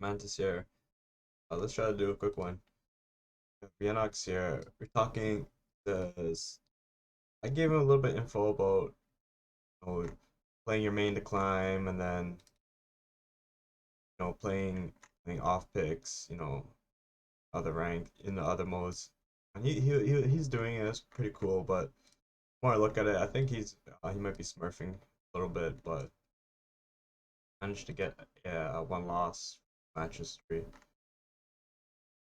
Mantis here. Let's try to do a quick one. Vianox here. We're talking this. I gave him a little bit info about playing your main to climb and then playing off picks, other rank in the other modes. And he's doing it. It's pretty cool, but the more I look at it, I think he might be smurfing a little bit, but managed to get one loss matches three.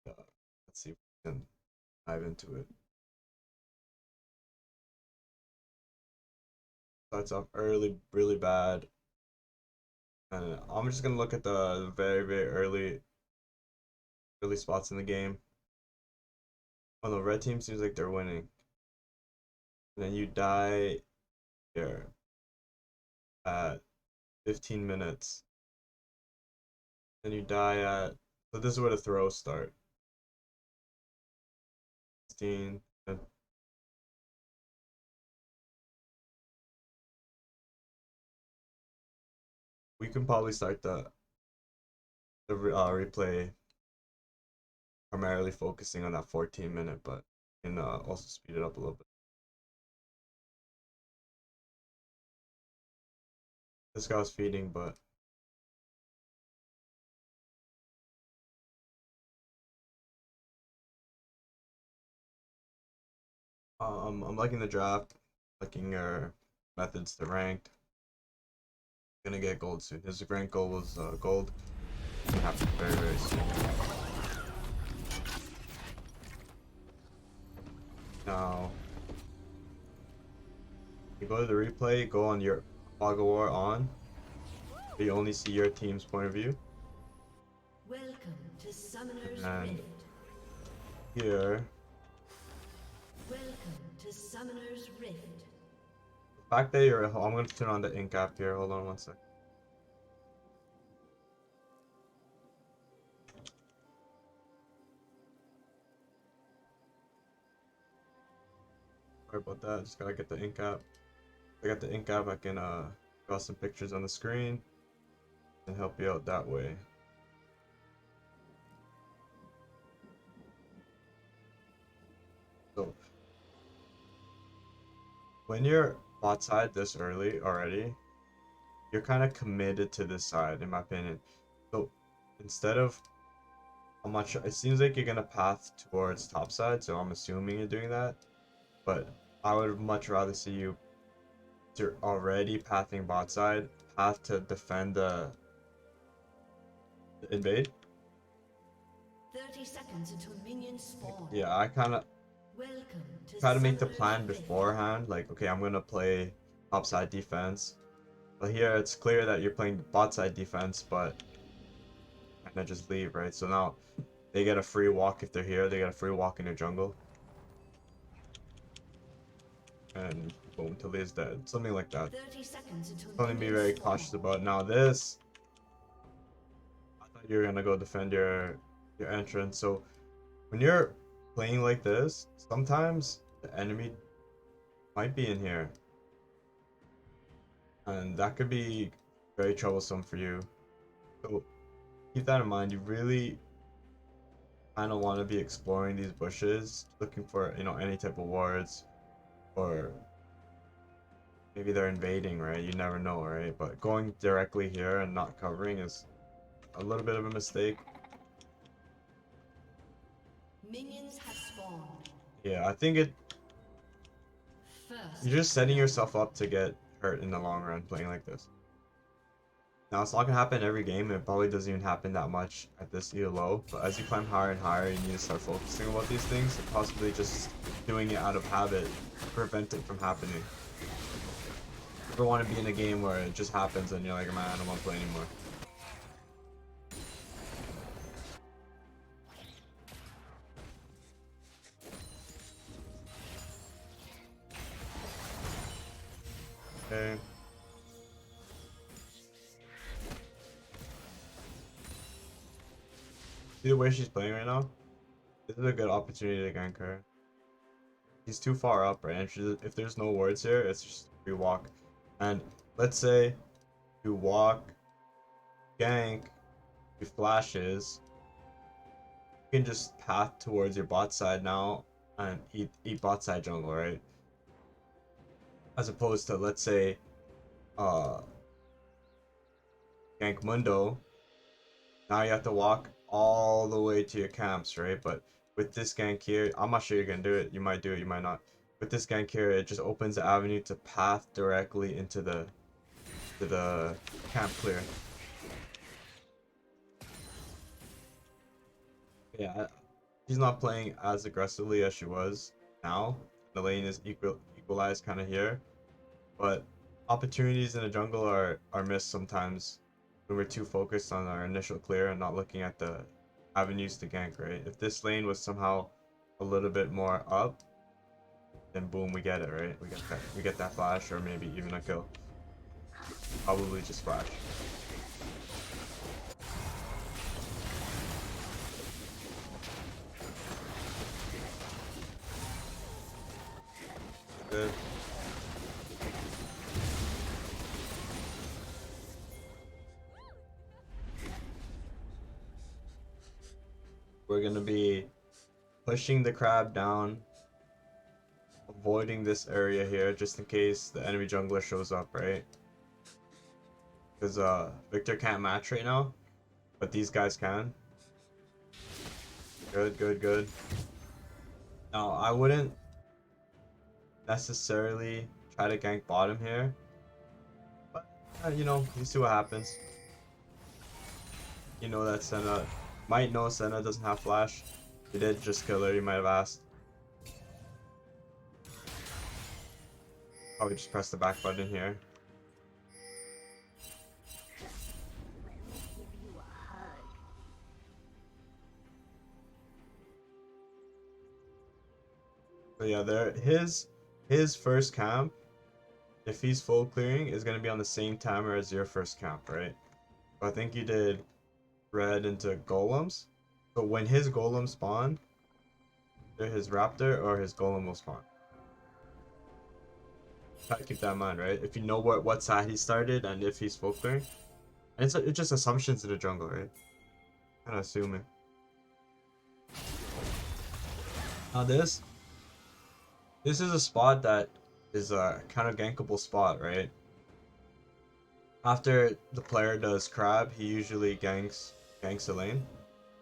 Let's see if we can dive into it. Starts off early, really bad. And I'm just gonna look at the very, very early spots in the game. Oh, the red team seems like they're winning. And then you die here at 15 minutes. Then you die at, so this is where the throws start. 16. And we can probably start the replay primarily focusing on that 14-minute, but can also speed it up a little bit. This guy was feeding, but I'm liking the draft, liking your methods to ranked. Gonna get gold soon. His rank goal was gold. Gonna happen very, very soon. Now, you go to the replay, go on your Fog of War on. You only see your team's point of view. Welcome to Summoner's And Rift. here, Welcome to Summoner's Rift. the fact that you're, I'm gonna turn on the ink app here. Hold on one sec. Sorry about that. Just gotta get the ink app. I got the ink app. I can draw some pictures on the screen and help you out that way. So when you're bot side this early already, you're kind of committed to this side, in my opinion. So instead of how much, it seems like you're gonna path towards top side, so I'm assuming you're doing that. But I would much rather see you. You're already pathing bot side, path to defend the invade. 30 seconds until minions spawn. Yeah, I kind of Welcome to try to make the Summoner's plan Rift. beforehand. Like, okay, I'm gonna play top side defense. But here it's clear that you're playing bot side defense, but kind of just leave, right? So now they get a free walk if they're here. They get a free walk in your jungle. And boom, Talia's dead. Something like that. 30 seconds until Something to be very minions cautious spawn. about. Now this, I thought you were gonna go defend your entrance. So when you're playing like this, sometimes the enemy might be in here. And that could be very troublesome for you. So keep that in mind. You really kind of want to be exploring these bushes, looking for, any type of wards, or maybe they're invading, right? You never know, right? But going directly here and not covering is a little bit of a mistake. Minions have spawned. Yeah, I think First, you're just setting yourself up to get hurt in the long run playing like this. Now it's not gonna happen every game. It probably doesn't even happen that much at this elo. But as you climb higher and higher, you need to start focusing about these things and possibly just doing it out of habit to prevent it from happening. You never want to be in a game where it just happens and you're like, man, I don't want to play anymore. Okay. See the way she's playing right now? This is a good opportunity to gank her. He's too far up, right? And if there's no wards here, it's just free walk. And let's say you walk, gank, he flashes, you can just path towards your bot side now and eat bot side jungle, right? As opposed to, let's say, uh gank Mundo. Now you have to walk all the way to your camps, right? But with this gank here, I'm not sure you can do it. You might do it, you might not. With this gank here, it just opens the avenue to path directly into the camp clear. Yeah, she's not playing as aggressively as she was now. The lane is equalized kind of here, but opportunities in the jungle are missed sometimes when we're too focused on our initial clear and not looking at the avenues to gank, right? If this lane was somehow a little bit more up, then boom, we get it, right? We get that flash or maybe even a kill. Probably just flash. Good. We're gonna be pushing the crab down, avoiding this area here just in case the enemy jungler shows up, right? Because Victor can't match right now, but these guys can. Good, good, good. Now I wouldn't necessarily try to gank bottom here, but you know, you see what happens. You know that Senna might know Senna doesn't have flash. If he did, just kill her, you might have asked. Probably just press the back button here. So yeah, there his first camp, if he's full clearing, is gonna be on the same timer as your first camp, right? So I think you did red into golems. So when his golem spawn, either his raptor or his golem will spawn. Try to keep that in mind, right? If you know what side he started and if he's full clearing. And it's just assumptions in the jungle, right? Kinda assuming. Now this is a spot that is a kind of gankable spot, right? After the player does crab, he usually ganks the lane.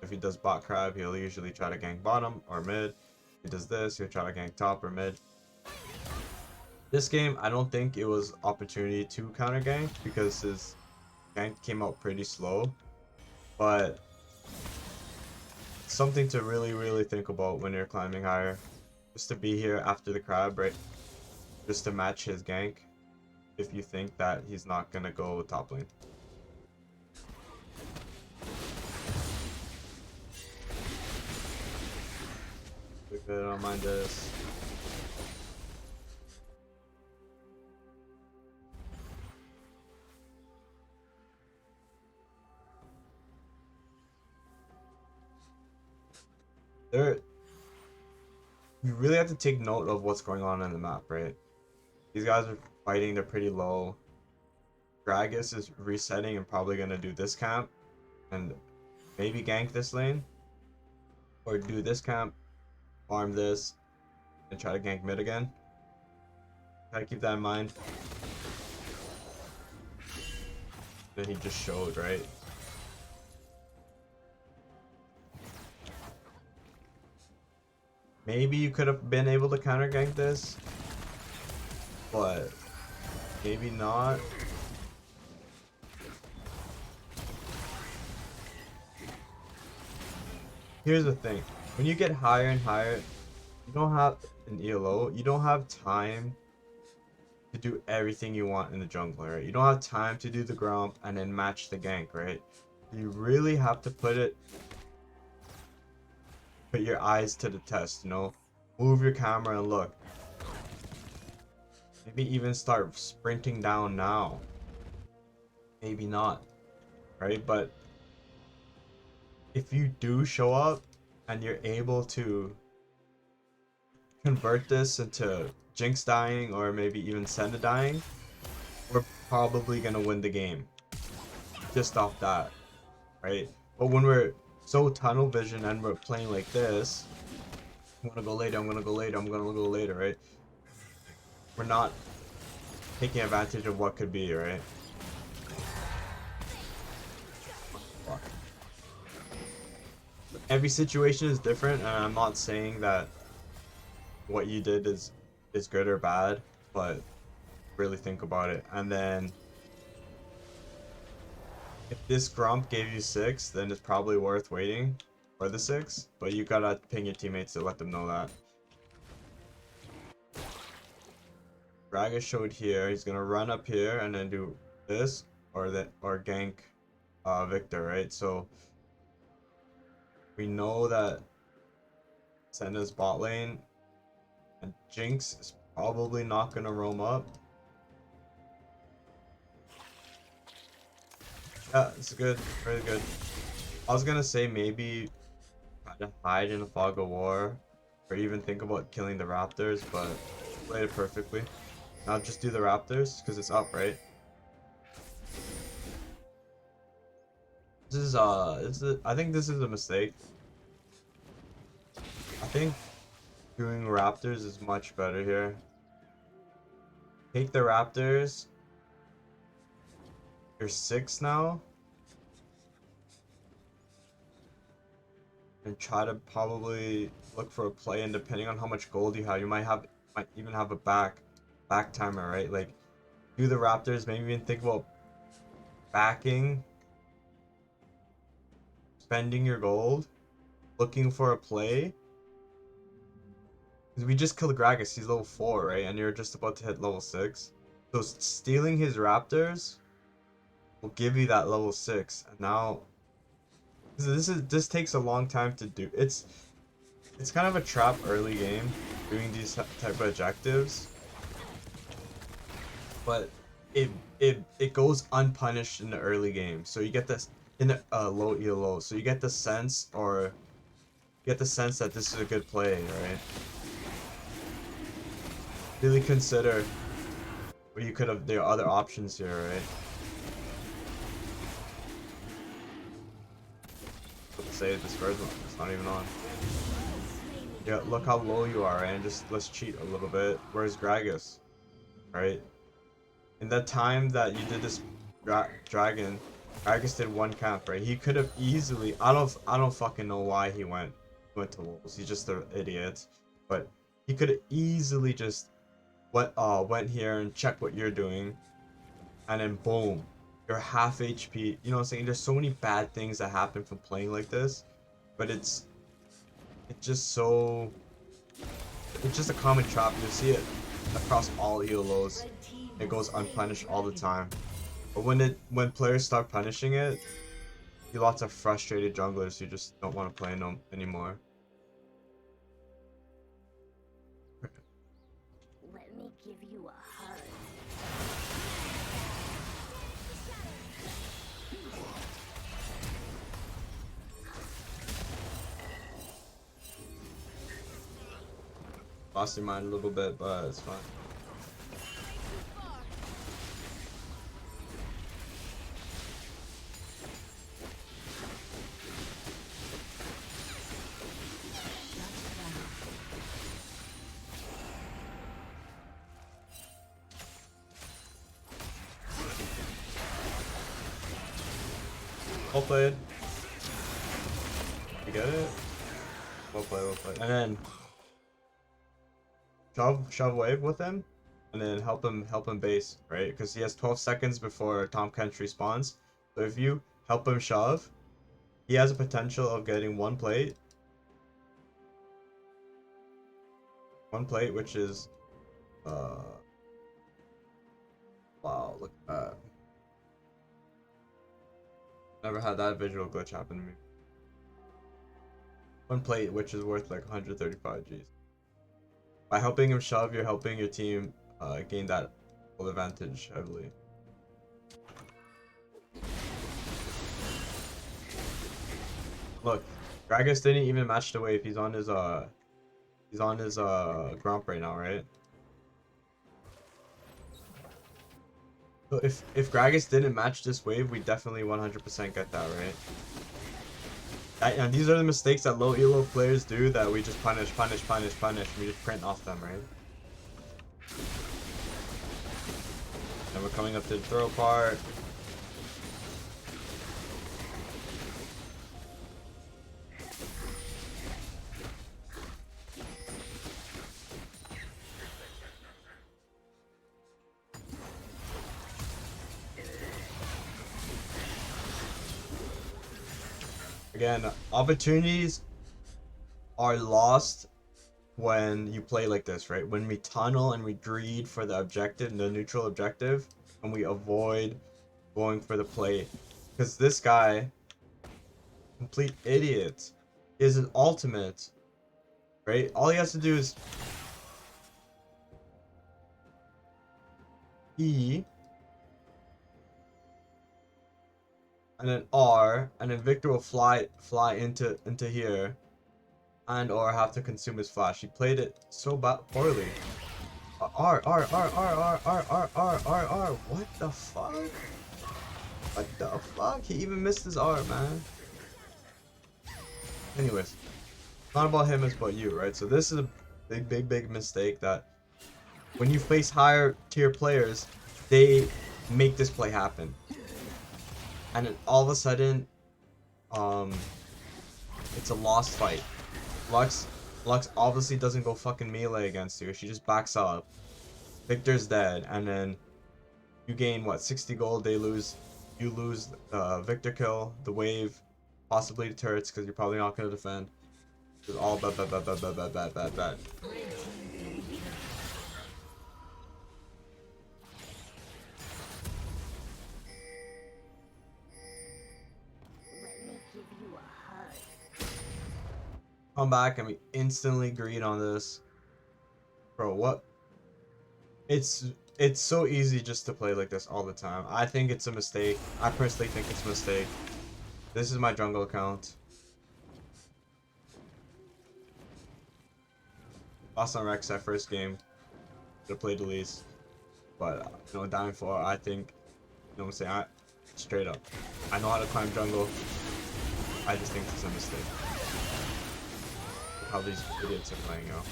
If he does bot crab, he'll usually try to gank bottom or mid. If he does this, he'll try to gank top or mid. This game, I don't think it was opportunity to counter gank because his gank came out pretty slow. But something to really think about when you're climbing higher. Just to be here after the crab, right? Just to match his gank if you think that he's not gonna go top lane. Good, I don't mind this. You really have to take note of what's going on the map, right? These guys are fighting, they're pretty low. Gragas is resetting and probably gonna do this camp and maybe gank this lane. Or do this camp, farm this, and try to gank mid again. Try to keep that in mind. Then he just showed, right? Maybe you could have been able to counter gank this, but maybe not. Here's the thing, when you get higher and higher, you don't have an ELO, you don't have time to do everything you want in the jungle, right? You don't have time to do the gromp and then match the gank, right? You really have to put your eyes to the test, you know? Move your camera and look. Maybe even start sprinting down now. Maybe not, right? But if you do show up and you're able to convert this into Jinx dying or maybe even Senna dying, we're probably gonna win the game. Just off that, right? But when we're so tunnel vision and we're playing like this, I'm gonna go later, I'm gonna go later, I'm gonna go later, right? We're not taking advantage of what could be, right? Fuck. Every situation is different, and I'm not saying that what you did is good or bad, but really think about it. And then if this Grump gave you 6, then it's probably worth waiting for the 6, but you gotta ping your teammates to let them know that. Gragas showed here, he's gonna run up here and then do this or that or gank Victor, right? So we know that Senna's bot lane and Jinx is probably not gonna roam up. Yeah, it's good, very good. I was gonna say maybe try to hide in the fog of war or even think about killing the Raptors, but played it perfectly. Now just do the Raptors because it's up, right? This is I think this is a mistake. I think doing Raptors is much better here. Take the Raptors. You're 6 now. And try to probably look for a play, and depending on how much gold you have, you might even have a back timer, right? Like do the Raptors, maybe even think about backing, spending your gold, looking for a play. Because we just killed Gragas, he's level 4, right? And you're just about to hit level 6. So stealing his Raptors will give you that level 6. And now this takes a long time to do. It's kind of a trap early game doing these type of objectives. But it goes unpunished in the early game. So you get this in the low elo. So you get the sense that this is a good play, right? Really consider what you could have. There are other options here, right? Let's say this first one, it's not even on. Yeah, look how low you are, right? And just let's cheat a little bit. Where's Gragas? Right? In that time that you did this dragon, Gragas did 1 camp, right? He could have easily. I don't fucking know why he went to Wolves. He's just an idiot. But he could have easily just went here and checked what you're doing, and then boom, you're half HP. You know what I'm saying? There's so many bad things that happen from playing like this, but it's just a common trap. You see it across all ELOs. It goes unpunished all the time. But when players start punishing it, you see lots of frustrated junglers who just don't want to play them anymore. Let me give you a hug. Lost your mind a little bit, but it's fine. Well played. You get it? Well played, well played. And then shove wave with him, and then help him base, right? Because he has 12 seconds before Tahm Kench respawns. So if you help him shove, he has a potential of getting one plate, which is wow, look at that. Never had that visual glitch happen to me. One plate, which is worth like 135 Gs. By helping him shove, you're helping your team gain that full advantage heavily. Look, Gragas didn't even match the wave. He's on his Grump right now, right? So if Gragas didn't match this wave, we definitely 100% get that, right? And these are the mistakes that low elo players do that we just punish. We just print off them, right? And we're coming up to the throw part. Again, opportunities are lost when you play like this, right? When we tunnel and we greed for the objective, the neutral objective, and we avoid going for the play. Because this guy, complete idiot, is an ultimate, right? All he has to do is E, and then R, and then Victor will fly into here, and or have to consume his flash. He played it so poorly. R. What the fuck? What the fuck? He even missed his R, man. Anyways, it's not about him, it's about you, right? So this is a big mistake that when you face higher tier players, they make this play happen. And then all of a sudden, it's a lost fight. Lux obviously doesn't go fucking melee against you. She just backs up. Victor's dead, and then you gain what, 60 gold. They lose. You lose Victor kill, the wave, possibly the turrets because you're probably not gonna defend. It's all bad. Come back and we instantly greed on this. Bro, what? It's so easy just to play like this all the time. I think it's a mistake. I personally think it's a mistake. This is my jungle account. Lost on Rex that first game. Should have played the least. But, you know, Diamond 4, I think, you know what I'm saying? Straight up. I know how to climb jungle. I just think it's a mistake. How these idiots are playing out.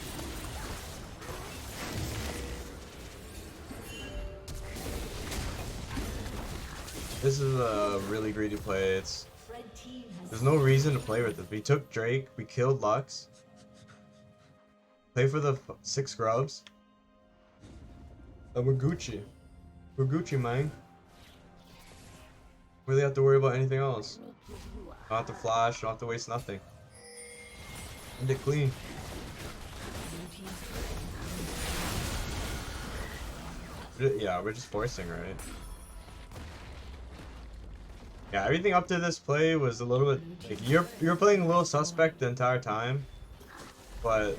This is a really greedy play. There's no reason to play with it. We took Drake, we killed Lux. Play for the 6 grubs. And we're Gucci. We're Gucci, man. Really have to worry about anything else. Don't have to flash, don't have to waste nothing. End it clean. Yeah, we're just forcing, right? Yeah, everything up to this play was a little bit like you're playing a little suspect the entire time, but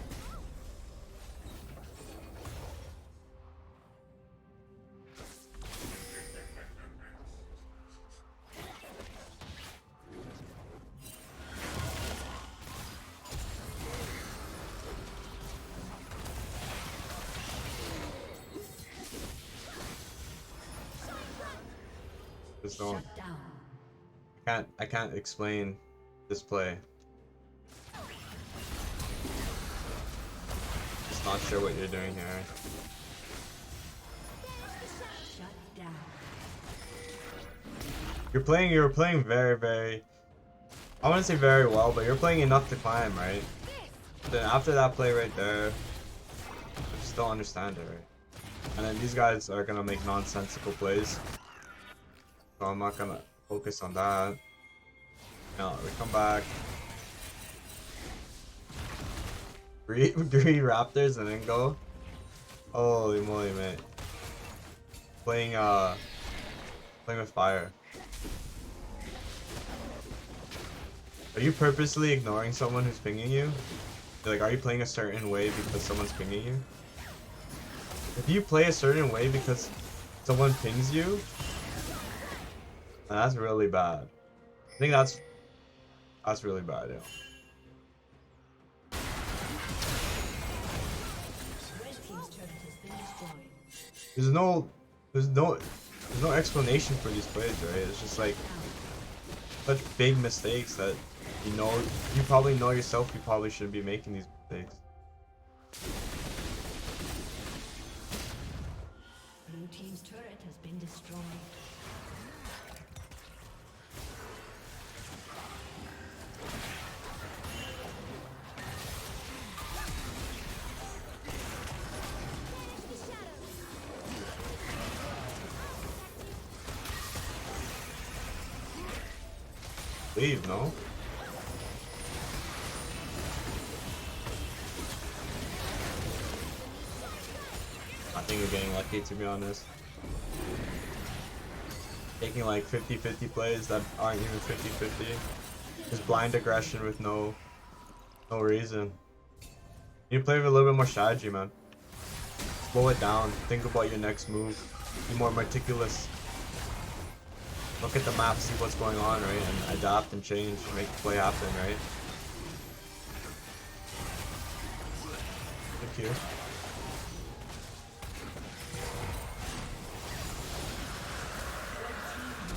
just don't. I can't explain this play. Just not sure what you're doing here. Shut down. You're playing very, I wouldn't say very well, but you're playing enough to climb, right? Then after that play right there, I just don't understand it, right? And then these guys are gonna make nonsensical plays. So I'm not gonna focus on that. No, we come back. Three Raptors and then go. Holy moly, mate. Playing with fire. Are you purposely ignoring someone who's pinging you? Like, are you playing a certain way because someone's pinging you? If you play a certain way because someone pings you, that's really bad. I think that's really bad, yeah. Red team's turret has been destroyed. There's no explanation for these plays, right? It's just like such big mistakes that You probably know yourself, you probably shouldn't be making these mistakes. Blue team's turret has been destroyed. Leave, no? I think we're getting lucky, to be honest. Taking like 50-50 plays that aren't even 50-50. Just blind aggression with no reason. You play with a little bit more strategy, man. Slow it down. Think about your next move. Be more meticulous. Look at the map, see what's going on, right? And adapt and change, make the play happen, right? Thank you.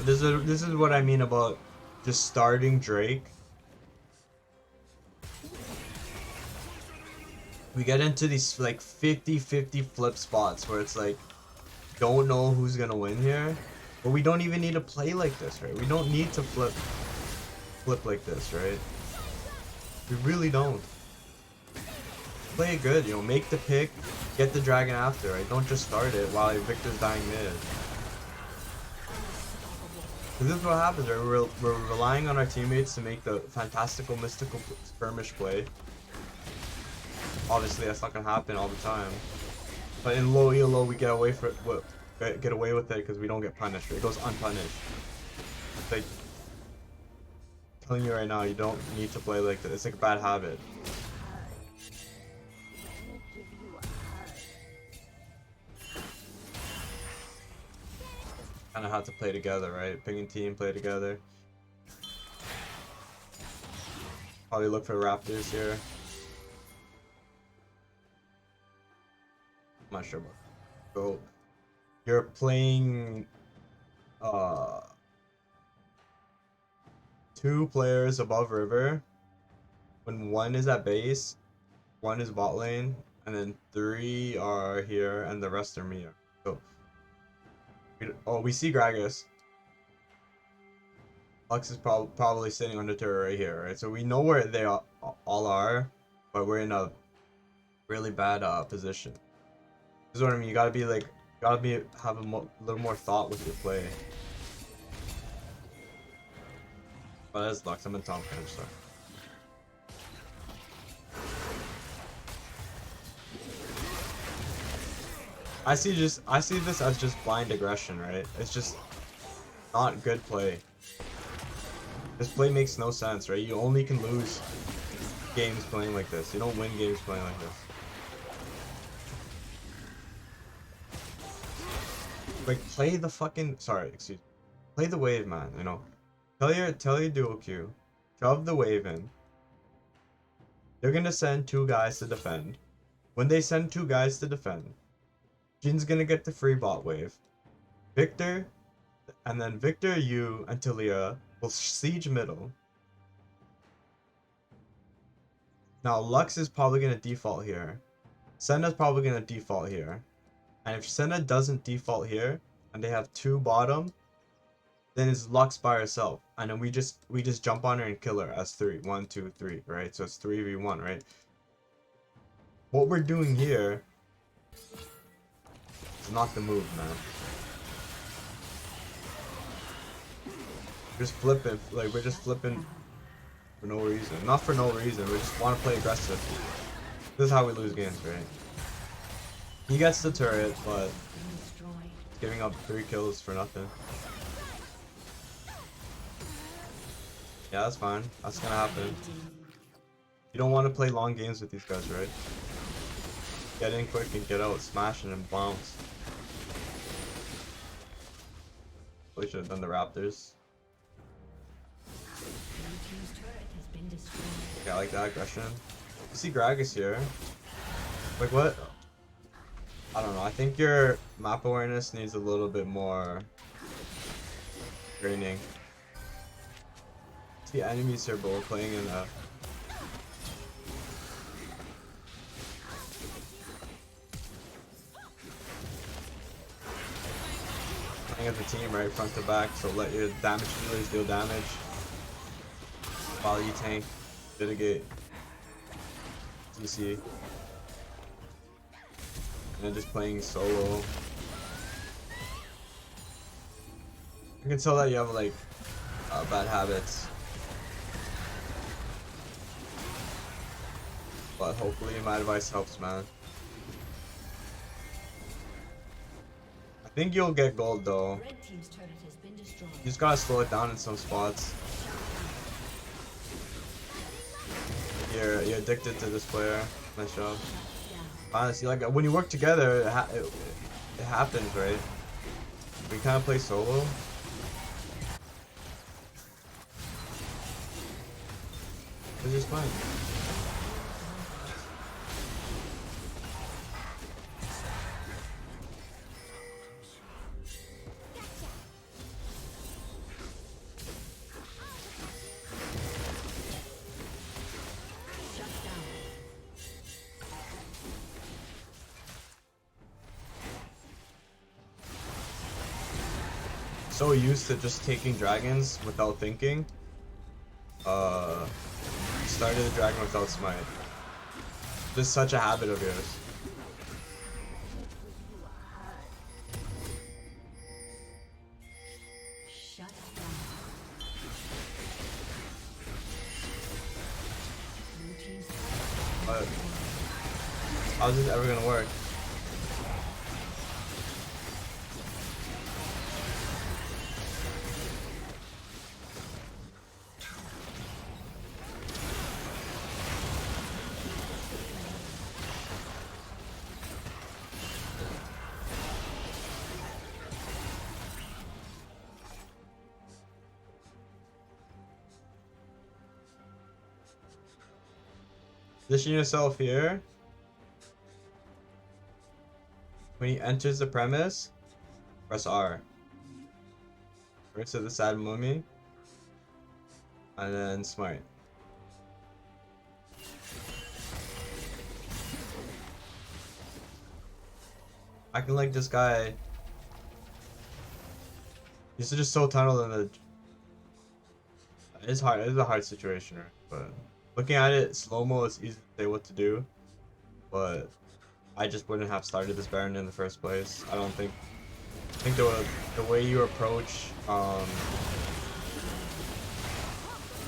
This is what I mean about just starting Drake. We get into these like 50-50 flip spots where it's like don't know who's gonna win here. But we don't even need to play like this, right? We don't need to flip like this, right? We really don't. Play it good, you know, make the pick, get the dragon after, right? Don't just start it while your Victor's dying mid. This is what happens, right? We're relying on our teammates to make the fantastical, mystical skirmish play. Obviously, that's not gonna happen all the time. But in low elo, we get away for it. Get away with it because we don't get punished. It goes unpunished. It's like telling you right now, you don't need to play like this. It's like a bad habit. Kind of have to play together, right? Pick and team, play together. Probably look for Raptors here. I'm not sure about that. So you're playing 2 players above river. When 1 is at base, 1 is bot lane, and then 3 are here, and the rest are me. So we see Gragas. Lux is probably sitting on the turret right here, right? So we know where they all are, but we're in a really bad position. This is what I mean. You gotta have a little more thought with your play. Oh, that's Lux. I'm in top bench, sorry. I see this as just blind aggression, right? It's just not good play. This play makes no sense, right? You only can lose games playing like this. You don't win games playing like this. Like, play the fucking... Sorry, excuse me. Play the wave, man, you know? Tell your duo Q. Shove the wave in. They're gonna send 2 guys to defend. When they send 2 guys to defend, Jin's gonna get the free bot wave. Victor, and then Victor, you, and Talia will siege middle. Now, Lux is probably gonna default here. Senna's probably gonna default here. And if Senna doesn't default here, and they have 2 bottom, then it's Lux by herself. And then we just jump on her and kill her as 3. 1, 2, 3, right? So it's 3v1, right? What we're doing here is not the move, man. Just flipping, like we're just flipping for no reason. Not for no reason, we just want to play aggressive. This is how we lose games, right? He gets the turret, but giving up 3 kills for nothing. Yeah, that's fine. That's gonna happen. You don't want to play long games with these guys, right? Get in quick and get out, smashing and bounce. Probably should have done the Raptors. Okay, I like that aggression. You see Gragas here. Like what? I don't know. I think your map awareness needs a little bit more training. see enemies here, but we're playing in playing as a team, right, front to back. So let your damage dealers deal damage while you tank, mitigate, CC, and then just playing solo. You can tell that you have like bad habits, but hopefully my advice helps, man. I think you'll get gold though. Red team's turret has been destroyed. You just gotta slow it down in some spots. You're addicted to this player. Nice job. Honestly, like when you work together, it happens, right? We kind of play solo. It's just fine. So used to just taking dragons without thinking. Started the dragon without smite. Just such a habit of yours. Shut down. Blue team's But how's this ever gonna work? Position yourself here. When he enters the premise, press R. First to the side mummy. And then smite. I can like this guy. He's just so tunneled in the. It's hard. It's a hard situation, right? But looking at it slow-mo, it's easy to say what to do. But I just wouldn't have started this Baron in the first place. I don't think. I think the way you approach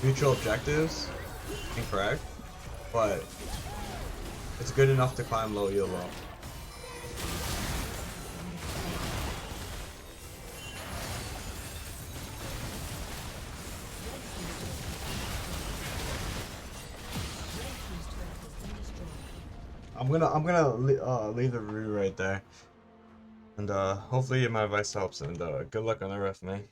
mutual objectives incorrect, but it's good enough to climb low YOLO. I'm gonna leave the review right there, and hopefully my advice helps, and good luck on the ref, man.